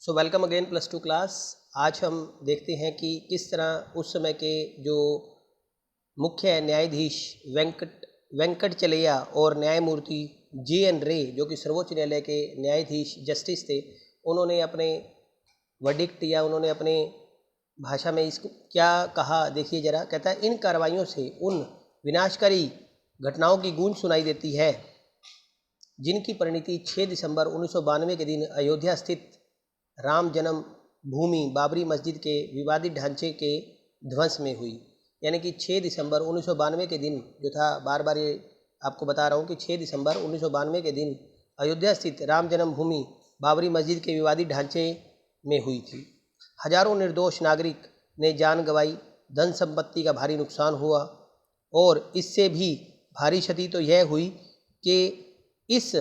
So welcome again plus two class. आज हम देखते हैं कि किस तरह उस समय के जो मुख्य न्यायाधीश वेंकटचलैया और न्यायमूर्ति J.N. रे जो कि सर्वोच्च न्यायालय के न्यायाधीश जस्टिस थे, उन्होंने अपने वर्डिक्ट या उन्होंने अपने भाषा में इसको क्या कहा देखिए ज़रा। कहता है, इन कार्रवाइयों से उन विनाशकारी घटनाओं की गूंज सुनाई देती है जिनकी परिणति 6 दिसंबर 1992 के दिन अयोध्या स्थित राम जन्म भूमि बाबरी मस्जिद के विवादित ढांचे के ध्वंस में हुई। यानी कि 6 दिसंबर 1992 के दिन जो था, बार बार ये आपको बता रहा हूँ कि 6 दिसंबर 1992 के दिन अयोध्या स्थित राम जन्म भूमि बाबरी मस्जिद के विवादित ढांचे में हुई थी। हजारों निर्दोष नागरिक ने जान गंवाई, धन संपत्ति का भारी नुकसान हुआ और इससे भी भारी क्षति तो यह हुई कि इस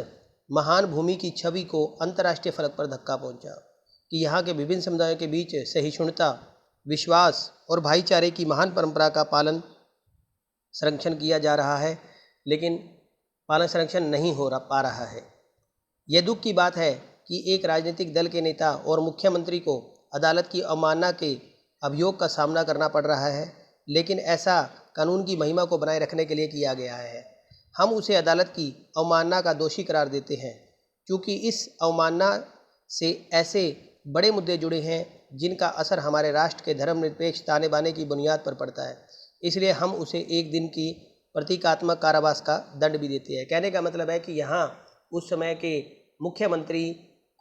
महान भूमि की छवि को अंतर्राष्ट्रीय फलक पर धक्का पहुंचा कि यहाँ के विभिन्न समुदायों के बीच सहिष्णुता, विश्वास और भाईचारे की महान परंपरा का पालन संरक्षण किया जा रहा है, लेकिन पालन संरक्षण नहीं हो पा रहा है। यह दुख की बात है कि एक राजनीतिक दल के नेता और मुख्यमंत्री को अदालत की अवमानना के अभियोग का सामना करना पड़ रहा है, लेकिन ऐसा कानून की महिमा को बनाए रखने के लिए किया गया है। हम उसे अदालत की अवमानना का दोषी करार देते हैं, क्योंकि इस अवमानना से ऐसे बड़े मुद्दे जुड़े हैं जिनका असर हमारे राष्ट्र के धर्मनिरपेक्ष ताने बाने की बुनियाद पर पड़ता है। इसलिए हम उसे एक दिन की प्रतीकात्मक कारावास का दंड भी देते हैं। कहने का मतलब है कि यहाँ उस समय के मुख्यमंत्री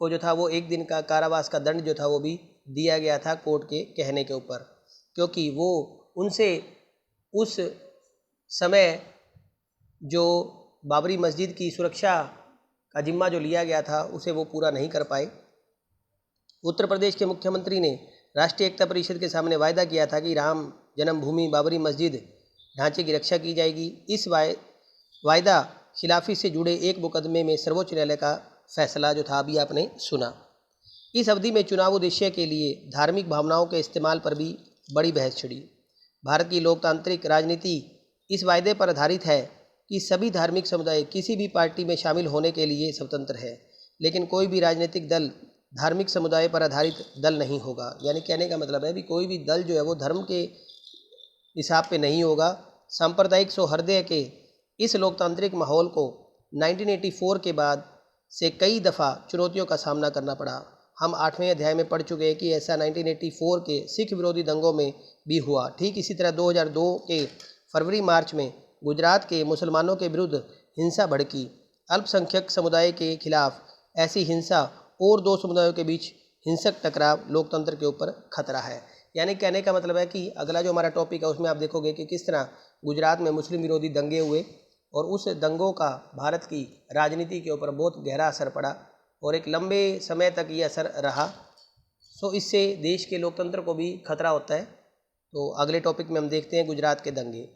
को जो था वो एक दिन का कारावास का दंड जो था वो भी दिया गया था कोर्ट के कहने के ऊपर, क्योंकि वो उनसे उस समय जो बाबरी मस्जिद की सुरक्षा का जिम्मा जो लिया गया था उसे वो पूरा नहीं कर पाए। उत्तर प्रदेश के मुख्यमंत्री ने राष्ट्रीय एकता परिषद के सामने वायदा किया था कि राम जन्मभूमि बाबरी मस्जिद ढांचे की रक्षा की जाएगी। इस वायदा खिलाफी से जुड़े एक मुकदमे में सर्वोच्च न्यायालय का फैसला जो था अभी आपने सुना। इस अवधि में चुनाव उद्देश्य के लिए धार्मिक भावनाओं के इस्तेमाल पर भी बड़ी बहस छिड़ी। भारत की लोकतांत्रिक राजनीति इस वायदे पर आधारित है कि सभी धार्मिक समुदाय किसी भी पार्टी में शामिल होने के लिए स्वतंत्र है, लेकिन कोई भी राजनीतिक दल धार्मिक समुदाय पर आधारित दल नहीं होगा। यानी कहने का मतलब है भी कोई भी दल जो है वो धर्म के हिसाब पे नहीं होगा। सांप्रदायिक सौहार्द के इस लोकतांत्रिक माहौल को 1984 के बाद से कई दफ़ा चुनौतियों का सामना करना पड़ा। हम 8वें अध्याय में पढ़ चुके हैं कि ऐसा 1984 के सिख विरोधी दंगों में भी हुआ। ठीक इसी तरह 2002 के फरवरी मार्च में गुजरात के मुसलमानों के विरुद्ध हिंसा भड़की। अल्पसंख्यक समुदाय के खिलाफ ऐसी हिंसा और दो समुदायों के बीच हिंसक टकराव लोकतंत्र के ऊपर खतरा है। यानी कहने का मतलब है कि अगला जो हमारा टॉपिक है उसमें आप देखोगे कि किस तरह गुजरात में मुस्लिम विरोधी दंगे हुए और उस दंगों का भारत की राजनीति के ऊपर बहुत गहरा असर पड़ा और एक लंबे समय तक ये असर रहा। सो इससे देश के लोकतंत्र को भी खतरा होता है। तो अगले टॉपिक में हम देखते हैं गुजरात के दंगे।